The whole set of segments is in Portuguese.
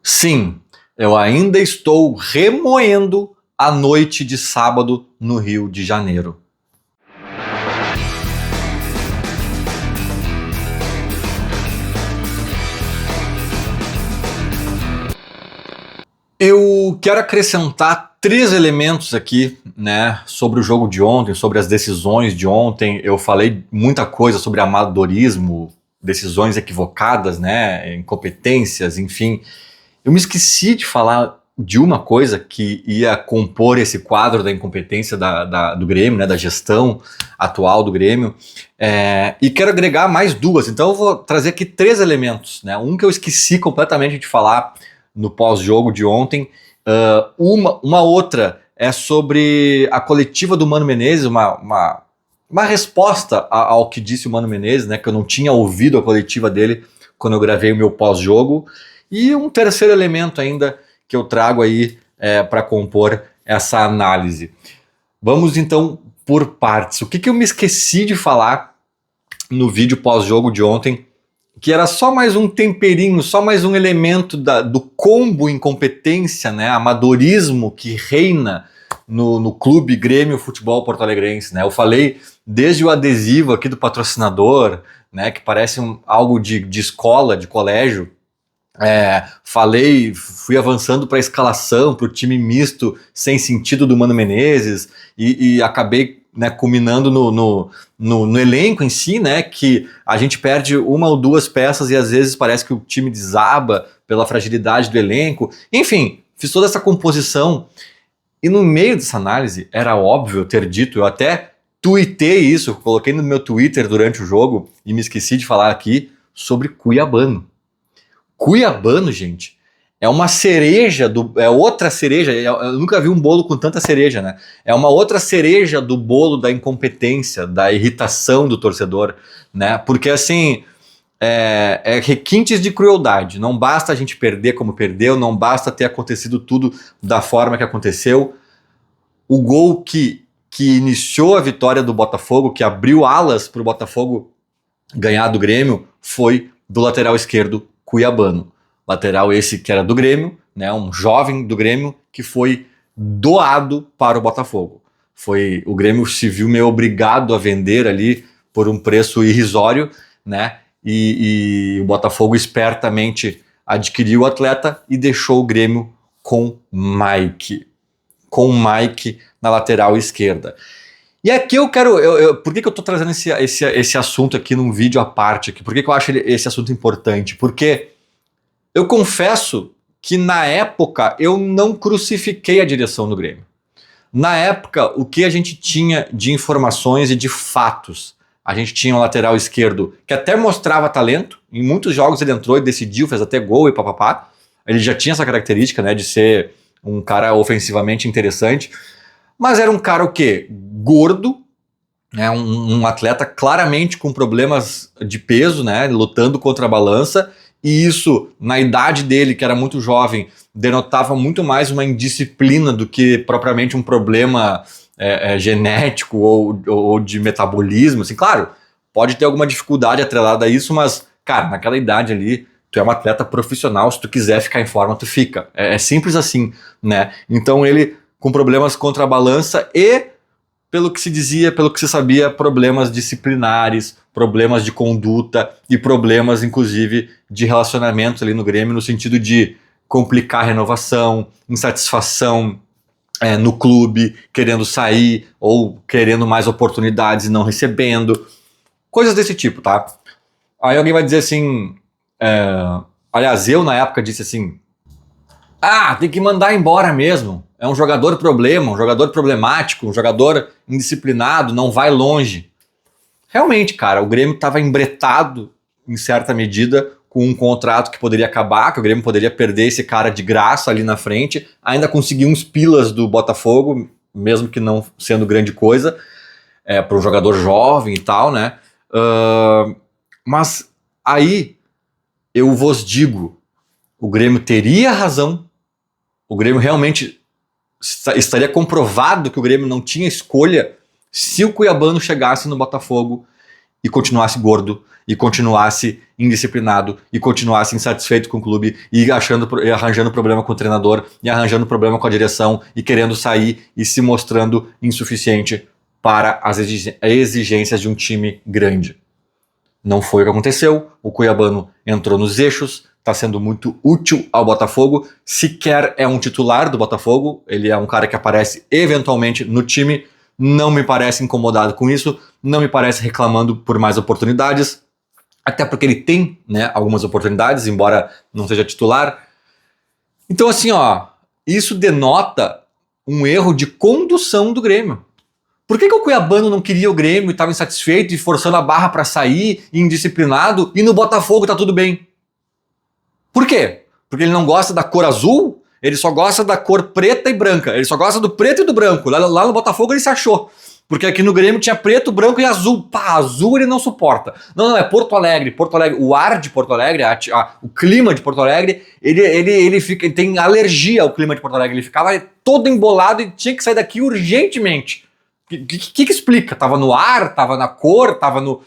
Sim, eu ainda estou remoendo a noite de sábado no Rio de Janeiro. Eu quero acrescentar 3 elementos aqui, né, sobre o jogo de ontem, sobre as decisões de ontem. Eu falei muita coisa sobre amadorismo, decisões equivocadas, né, incompetências, enfim. Eu me esqueci de falar de uma coisa que ia compor esse quadro da incompetência do Grêmio, né, da gestão atual do Grêmio, e quero agregar mais 2. Então eu vou trazer aqui 3 elementos, né? Um que eu esqueci completamente de falar no pós-jogo de ontem, uma outra é sobre a coletiva do Mano Menezes, uma resposta ao que disse o Mano Menezes, né, que eu não tinha ouvido a coletiva dele quando eu gravei o meu pós-jogo. E um terceiro elemento ainda que eu trago aí para compor essa análise. Vamos então por partes. O que eu me esqueci de falar no vídeo pós-jogo de ontem, que era só mais um temperinho, só mais um elemento do combo incompetência, né, amadorismo que reina no clube Grêmio Futebol Porto Alegrense, né? Eu falei desde o adesivo aqui do patrocinador, né, que parece algo de escola, de colégio. Fui avançando para a escalação, para o time misto sem sentido do Mano Menezes e acabei, né, culminando no elenco em si, né, que a gente perde 1 ou 2 peças e às vezes parece que o time desaba pela fragilidade do elenco. Enfim, fiz toda essa composição e no meio dessa análise era óbvio eu ter dito, eu até tuitei isso, coloquei no meu Twitter durante o jogo e me esqueci de falar aqui sobre Cuiabano. Cuiabano, gente, é uma cereja, é outra cereja, eu nunca vi um bolo com tanta cereja, né? É uma outra cereja do bolo da incompetência, da irritação do torcedor, né? Porque assim, é requintes de crueldade, não basta a gente perder como perdeu, não basta ter acontecido tudo da forma que aconteceu. O gol que iniciou a vitória do Botafogo, que abriu alas para o Botafogo ganhar do Grêmio, foi do lateral esquerdo Cuiabano. Lateral esse que era do Grêmio, né, um jovem do Grêmio que foi doado para o Botafogo. O Grêmio se viu meio obrigado a vender ali por um preço irrisório, né, e o Botafogo espertamente adquiriu o atleta e deixou o Grêmio com Mike na lateral esquerda. E aqui eu quero... por que eu estou trazendo esse assunto aqui num vídeo à parte? Aqui? Por que eu acho esse assunto importante? Porque eu confesso que na época eu não crucifiquei a direção do Grêmio. Na época, o que a gente tinha de informações e de fatos? A gente tinha um lateral esquerdo que até mostrava talento. Em muitos jogos ele entrou e decidiu, fez até gol e papapá. Ele já tinha essa característica, né, de ser um cara ofensivamente interessante. Mas era um cara o quê? Gordo, né? Um atleta claramente com problemas de peso, né? Lutando contra a balança, e isso, na idade dele, que era muito jovem, denotava muito mais uma indisciplina do que propriamente um problema genético ou de metabolismo. Assim, claro, pode ter alguma dificuldade atrelada a isso, mas, cara, naquela idade ali, tu é um atleta profissional, se tu quiser ficar em forma, tu fica. É simples assim, né? Então ele, com problemas contra a balança e, pelo que se dizia, pelo que se sabia, problemas disciplinares, problemas de conduta e problemas, inclusive, de relacionamento ali no Grêmio, no sentido de complicar a renovação, insatisfação no clube, querendo sair ou querendo mais oportunidades e não recebendo. Coisas desse tipo, tá? Aí alguém vai dizer assim... aliás, eu na época disse assim... tem que mandar embora mesmo. É um jogador problema, um jogador problemático, um jogador indisciplinado, não vai longe. Realmente, cara, o Grêmio estava embretado, em certa medida, com um contrato que poderia acabar, que o Grêmio poderia perder esse cara de graça ali na frente, ainda conseguir uns pilas do Botafogo, mesmo que não sendo grande coisa, para um jogador jovem e tal, né? Mas aí, eu vos digo, o Grêmio teria razão, o Grêmio realmente estaria comprovado que o Grêmio não tinha escolha se o Cuiabano chegasse no Botafogo e continuasse gordo, e continuasse indisciplinado, e continuasse insatisfeito com o clube, e arranjando problema com o treinador, e arranjando problema com a direção, e querendo sair e se mostrando insuficiente para as exigências de um time grande. Não foi o que aconteceu, o cuiabano entrou nos eixos, está sendo muito útil ao Botafogo, sequer é um titular do Botafogo, ele é um cara que aparece eventualmente no time, não me parece incomodado com isso, não me parece reclamando por mais oportunidades, até porque ele tem, né, algumas oportunidades, embora não seja titular. Então assim, ó, isso denota um erro de condução do Grêmio. Por que o cuiabano não queria o Grêmio e estava insatisfeito e forçando a barra para sair, indisciplinado, e no Botafogo tá tudo bem? Por quê? Porque ele não gosta da cor azul? Ele só gosta da cor preta e branca. Ele só gosta do preto e do branco. Lá no Botafogo ele se achou. Porque aqui no Grêmio tinha preto, branco e azul. Pá, azul ele não suporta. Não, é Porto Alegre. Porto Alegre, o ar de Porto Alegre, o clima de Porto Alegre, ele tem alergia ao clima de Porto Alegre. Ele ficava todo embolado e tinha que sair daqui urgentemente. O que explica? Tava no ar, tava na cor, tava no...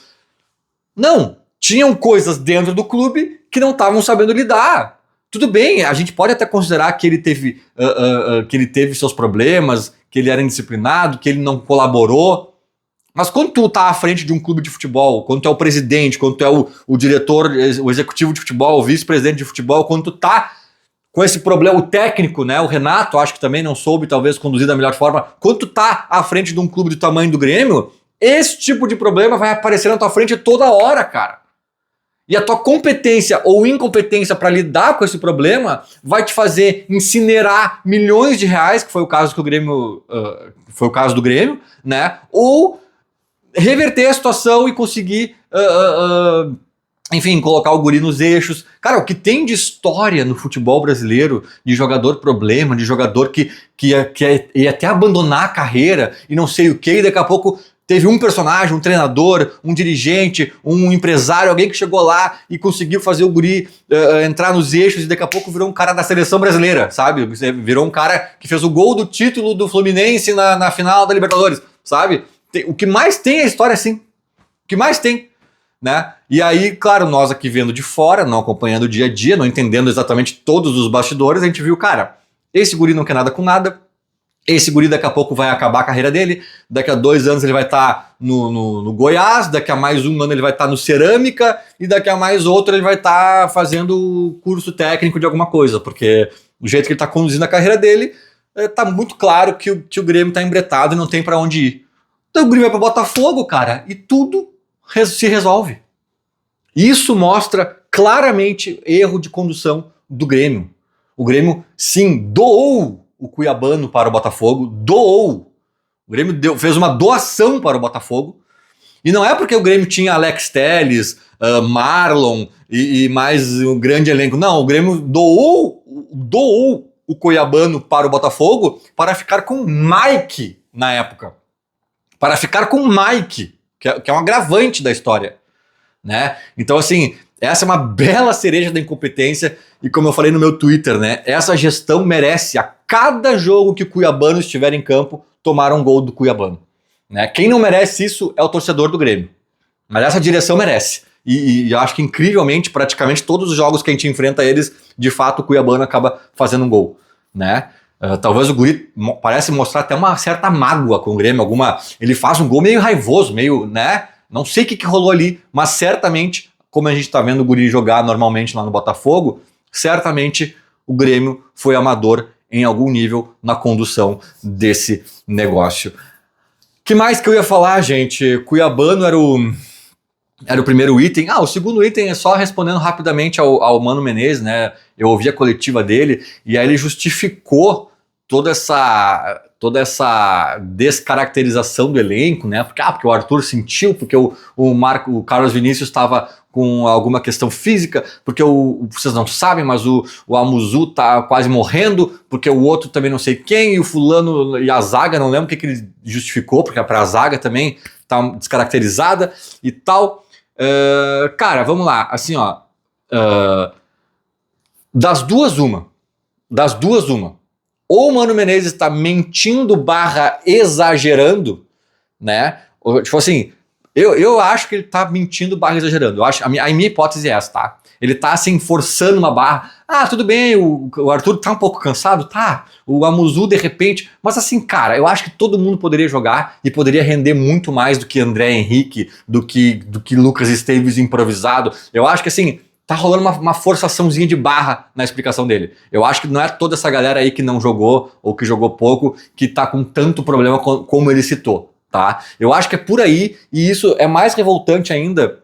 Não, tinham coisas dentro do clube que não estavam sabendo lidar. Tudo bem, a gente pode até considerar que ele teve seus problemas, que ele era indisciplinado, que ele não colaborou. Mas quando tu tá à frente de um clube de futebol, quando tu é o presidente, quando tu é o diretor, o executivo de futebol, o vice-presidente de futebol, quando tu tá com esse problema, o técnico, né, o Renato, acho que também não soube talvez conduzir da melhor forma, quando tu tá à frente de um clube do tamanho do Grêmio, esse tipo de problema vai aparecer na tua frente toda hora, cara. E a tua competência ou incompetência para lidar com esse problema vai te fazer incinerar milhões de reais, que foi o caso que o Grêmio, foi o caso do Grêmio, né? Ou reverter a situação e conseguir, enfim, colocar o guri nos eixos. Cara, o que tem de história no futebol brasileiro, de jogador problema, de jogador que ia até abandonar a carreira e não sei o que, e daqui a pouco teve um personagem, um treinador, um dirigente, um empresário, alguém que chegou lá e conseguiu fazer o guri entrar nos eixos e daqui a pouco virou um cara da seleção brasileira, sabe? Virou um cara que fez o gol do título do Fluminense na final da Libertadores, sabe? O que mais tem é a história assim. O que mais tem, né? E aí, claro, nós aqui vendo de fora, não acompanhando o dia a dia, não entendendo exatamente todos os bastidores, a gente viu, cara, esse guri não quer nada com nada, esse guri daqui a pouco vai acabar a carreira dele, daqui a 2 anos ele vai estar no Goiás, daqui a mais um ano ele vai estar no Cerâmica e daqui a mais outro ele vai estar fazendo curso técnico de alguma coisa, porque o jeito que ele está conduzindo a carreira dele, tá muito claro que o Grêmio está embretado e não tem para onde ir. Então o Grêmio vai para Botafogo, cara, e tudo se resolve. Isso mostra claramente erro de condução do Grêmio. O Grêmio, sim, doou o cuiabano para o Botafogo, doou. O Grêmio fez uma doação para o Botafogo. E não é porque o Grêmio tinha Alex Telles, Marlon e mais um grande elenco. Não, o Grêmio doou o cuiabano para o Botafogo para ficar com Mike na época. Para ficar com Mike, que é um agravante da história, né? Então, assim, essa é uma bela cereja da incompetência e, como eu falei no meu Twitter, né? Essa gestão merece, a cada jogo que o cuiabano estiver em campo, tomar um gol do cuiabano, né? Quem não merece isso é o torcedor do Grêmio, mas essa direção merece. E eu acho que, incrivelmente, praticamente todos os jogos que a gente enfrenta eles, de fato, o cuiabano acaba fazendo um gol, né? Talvez o guri parece mostrar até uma certa mágoa com o Grêmio, ele faz um gol meio raivoso, meio, né? Não sei o que rolou ali, mas certamente, como a gente está vendo o guri jogar normalmente lá no Botafogo, certamente o Grêmio foi amador em algum nível na condução desse negócio. Que mais que eu ia falar, gente? Cuiabano era o primeiro item. O segundo item é só respondendo rapidamente ao Mano Menezes, né? Eu ouvi a coletiva dele e aí ele justificou toda essa descaracterização do elenco, né? Porque o Arthur sentiu, porque o Carlos Vinícius estava com alguma questão física, porque vocês não sabem, mas o Amuzu tá quase morrendo, porque o outro também não sei quem, e o fulano e a zaga, não lembro o que ele justificou, porque a zaga também tá descaracterizada e tal. Cara, vamos lá, assim, ó, das duas uma, ou o Mano Menezes está mentindo / exagerando, né, tipo assim, Eu acho que ele tá mentindo barra exagerando. Eu acho, a minha hipótese é essa, tá? Ele tá assim, forçando uma barra. Ah, tudo bem, o Arthur tá um pouco cansado, tá? O Amuzu, de repente. Mas assim, cara, eu acho que todo mundo poderia jogar e poderia render muito mais do que André Henrique, do que Lucas Esteves improvisado. Eu acho que assim, tá rolando uma forçaçãozinha de barra na explicação dele. Eu acho que não é toda essa galera aí que não jogou ou que jogou pouco que tá com tanto problema como ele citou, tá? Eu acho que é por aí, e isso é mais revoltante ainda,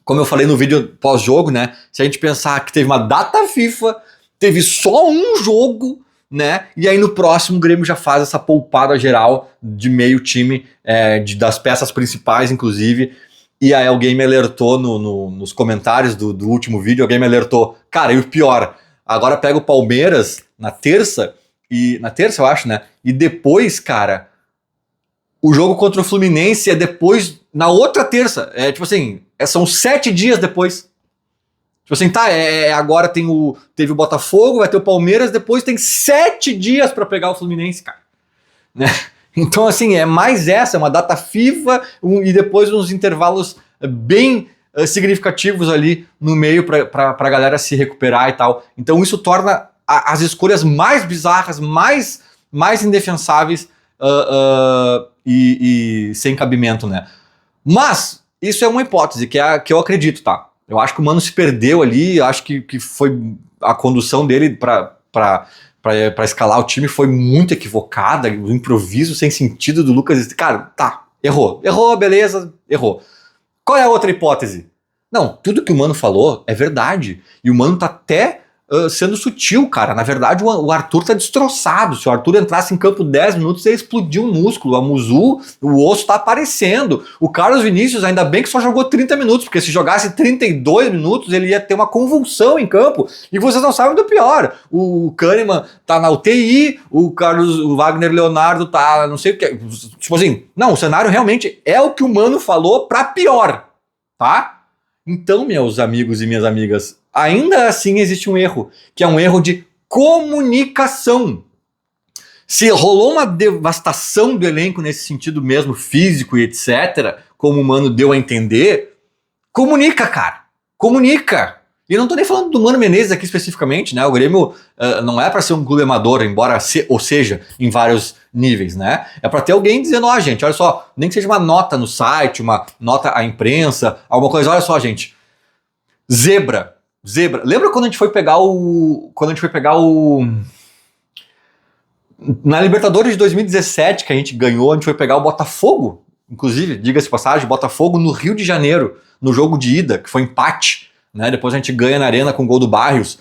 como eu falei no vídeo pós-jogo, né? Se a gente pensar que teve uma data FIFA, teve só um jogo, né? E aí no próximo o Grêmio já faz essa poupada geral de meio time, das peças principais, inclusive. E aí alguém me alertou nos comentários do último vídeo, alguém me alertou, cara, e o pior, agora pega o Palmeiras na terça eu acho, né? E depois, cara, o jogo contra o Fluminense é depois, na outra terça. É tipo assim, são 7 dias depois. Tipo assim, tá, agora teve o Botafogo, vai ter o Palmeiras, depois tem 7 dias pra pegar o Fluminense, cara. Né? Então, assim, é mais essa, é uma data FIFA e depois uns intervalos bem significativos ali no meio pra galera se recuperar e tal. Então isso torna as escolhas mais bizarras, mais indefensáveis e sem cabimento, né? Mas isso é uma hipótese que eu acredito, tá? Eu acho que o Mano se perdeu ali, acho que foi a condução dele pra escalar o time foi muito equivocada, o improviso sem sentido do Lucas. Cara, tá, errou, beleza, errou. Qual é a outra hipótese? Não, tudo que o Mano falou é verdade, e o Mano tá até sendo sutil, cara. Na verdade, o Arthur tá destroçado. Se o Arthur entrasse em campo 10 minutos, ele explodiu um músculo. A Muzu, o osso tá aparecendo. O Carlos Vinícius, ainda bem que só jogou 30 minutos, porque se jogasse 32 minutos, ele ia ter uma convulsão em campo. E vocês não sabem do pior. O Kahneman tá na UTI, o Wagner Leonardo tá não sei o que. Tipo assim, não, o cenário realmente é o que o Mano falou pra pior, tá? Então, meus amigos e minhas amigas, ainda assim existe um erro, que é um erro de comunicação. Se rolou uma devastação do elenco nesse sentido mesmo, físico e etc., como o Mano deu a entender, comunica, cara. Comunica. E eu não tô nem falando do Mano Menezes aqui especificamente, né? O Grêmio não é para ser um clube amador, embora ou seja, em vários níveis, né? É para ter alguém dizendo, ó, gente, olha só, nem que seja uma nota no site, uma nota à imprensa, alguma coisa, olha só, gente. Zebra. Lembra quando a gente foi pegar na Libertadores de 2017, que a gente ganhou, a gente foi pegar o Botafogo, inclusive, diga-se de passagem, Botafogo no Rio de Janeiro, no jogo de ida, que foi empate, né? Depois a gente ganha na Arena com o gol do Barrios.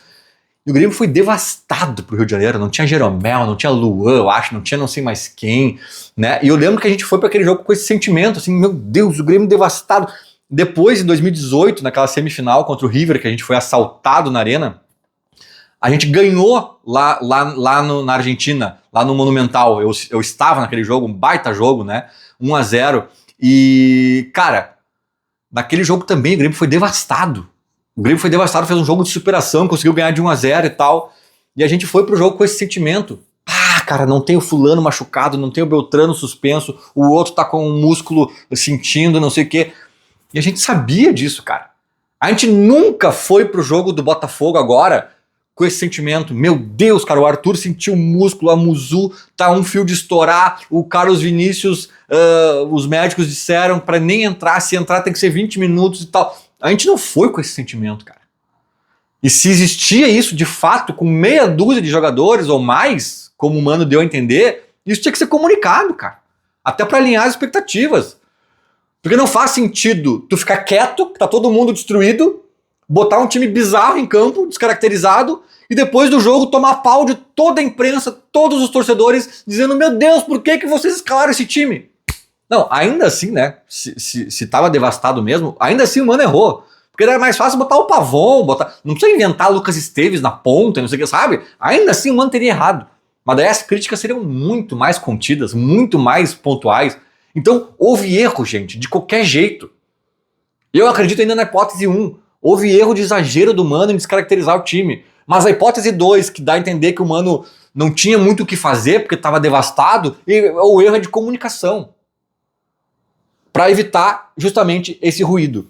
E o Grêmio foi devastado pro Rio de Janeiro, não tinha Jeromel, não tinha Luan, eu acho, não tinha não sei mais quem, né? E eu lembro que a gente foi para aquele jogo com esse sentimento, assim, meu Deus, o Grêmio devastado. Depois, em 2018, naquela semifinal contra o River, que a gente foi assaltado na Arena, a gente ganhou lá na Argentina, lá no Monumental. Eu estava naquele jogo, um baita jogo, né? 1-0. E, cara, naquele jogo também o Grêmio foi devastado. O Grêmio foi devastado, fez um jogo de superação, conseguiu ganhar de 1-0 e tal. E a gente foi pro jogo com esse sentimento. Ah, cara, não tem o fulano machucado, não tem o Beltrano suspenso, o outro tá com o músculo sentindo, não sei o quê. E a gente sabia disso, cara. A gente nunca foi pro jogo do Botafogo agora com esse sentimento. Meu Deus, cara, o Arthur sentiu o músculo, a Muzu tá um fio de estourar, o Carlos Vinícius, os médicos disseram para nem entrar, se entrar tem que ser 20 minutos e tal. A gente não foi com esse sentimento, cara. E se existia isso de fato com meia dúzia de jogadores ou mais, como o Mano deu a entender, isso tinha que ser comunicado, cara. Até para alinhar as expectativas. Porque não faz sentido tu ficar quieto, que tá todo mundo destruído, botar um time bizarro em campo, descaracterizado, e depois do jogo tomar pau de toda a imprensa, todos os torcedores, dizendo, meu Deus, por que vocês escalaram esse time? Não, ainda assim, né, se tava devastado mesmo, ainda assim o Mano errou. Porque era mais fácil botar o Pavon, não precisa inventar Lucas Esteves na ponta, não sei o que, sabe? Ainda assim o Mano teria errado. Mas daí as críticas seriam muito mais contidas, muito mais pontuais. Então, houve erro, gente, de qualquer jeito. Eu acredito ainda na hipótese 1. Houve erro de exagero do Mano em descaracterizar o time. Mas a hipótese 2, que dá a entender que o Mano não tinha muito o que fazer porque estava devastado, o erro é de comunicação. para evitar justamente esse ruído.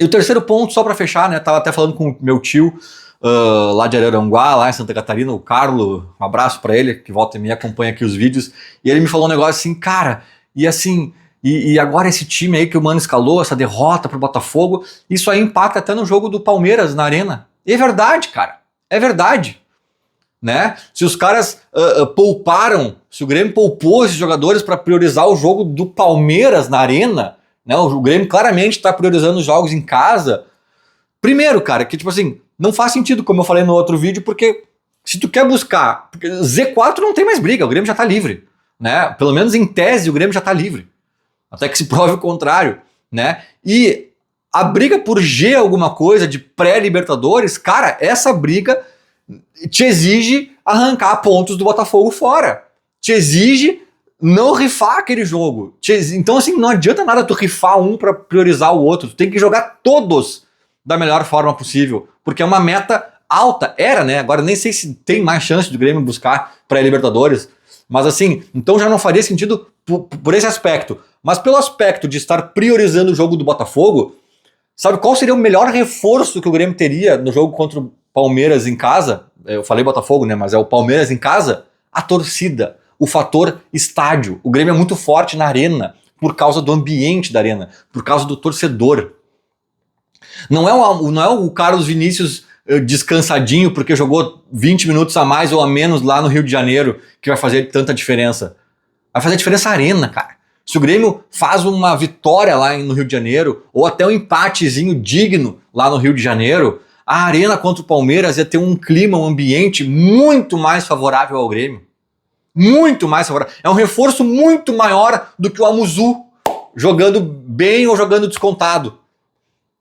E o terceiro ponto, só para fechar, né, tava até falando com o meu tio lá de Araranguá, lá em Santa Catarina, o Carlos, um abraço para ele, que volta e me acompanha aqui os vídeos, e ele me falou um negócio assim, cara, e assim, e agora esse time aí que o Mano escalou, essa derrota pro Botafogo, isso aí impacta até no jogo do Palmeiras na Arena. E é verdade, cara, é verdade. Né? Se os caras pouparam, se o Grêmio poupou esses jogadores para priorizar o jogo do Palmeiras na Arena, né? O Grêmio claramente está priorizando os jogos em casa. Primeiro, cara, que tipo assim, não faz sentido, como eu falei no outro vídeo, porque se tu quer buscar, porque Z4 não tem mais briga, o Grêmio já tá livre, né? Pelo menos em tese o Grêmio já tá livre, até que se prove o contrário, né? E a briga por G alguma coisa de pré-Libertadores, cara, essa briga te exige arrancar pontos do Botafogo fora. Te exige não rifar aquele jogo. Então, assim, não adianta nada tu rifar um para priorizar o outro. Tu tem que jogar todos da melhor forma possível. Porque é uma meta alta. Era, né? Agora nem sei se tem mais chance do Grêmio buscar pré-Libertadores. Mas assim, então já não faria sentido por esse aspecto. Mas pelo aspecto de estar priorizando o jogo do Botafogo, sabe qual seria o melhor reforço que o Grêmio teria no jogo contra o Palmeiras em casa? Eu falei Botafogo, né? Mas é o Palmeiras em casa. A torcida, o fator estádio. O Grêmio é muito forte na arena por causa do ambiente da arena, por causa do torcedor. Não é o Carlos Vinícius descansadinho porque jogou 20 minutos a mais ou a menos lá no Rio de Janeiro que vai fazer tanta diferença. Vai fazer diferença a arena, cara. Se o Grêmio faz uma vitória lá no Rio de Janeiro, ou até um empatezinho digno lá no Rio de Janeiro, a arena contra o Palmeiras ia ter um clima, um ambiente muito mais favorável ao Grêmio. Muito mais favorável. É um reforço muito maior do que o Amuzu jogando bem ou jogando descontado.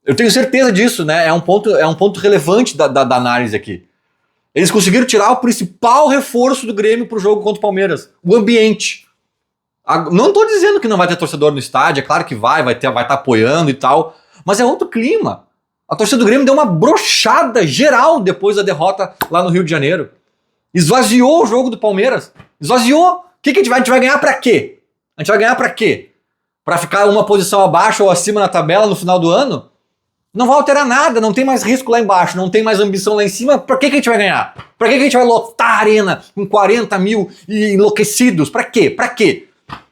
Eu tenho certeza disso, né? É um ponto relevante da análise aqui. Eles conseguiram tirar o principal reforço do Grêmio pro jogo contra o Palmeiras. O ambiente. Não tô dizendo que não vai ter torcedor no estádio, é claro que vai estar apoiando e tal, mas é outro clima. A torcida do Grêmio deu uma brochada geral depois da derrota lá no Rio de Janeiro. Esvaziou o jogo do Palmeiras. Esvaziou. O que a gente vai ganhar pra quê? A gente vai ganhar pra quê? Pra ficar uma posição abaixo ou acima na tabela no final do ano? Não vai alterar nada, não tem mais risco lá embaixo, não tem mais ambição lá em cima. Pra que a gente vai ganhar? Pra que a gente vai lotar a arena com 40 mil enlouquecidos? Pra quê? Pra quê?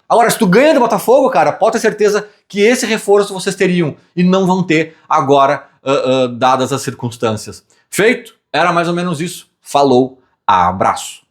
Agora, se tu ganha do Botafogo, cara, pode ter certeza que esse reforço vocês teriam e não vão ter agora, dadas as circunstâncias. Feito? Era mais ou menos isso. Falou, abraço.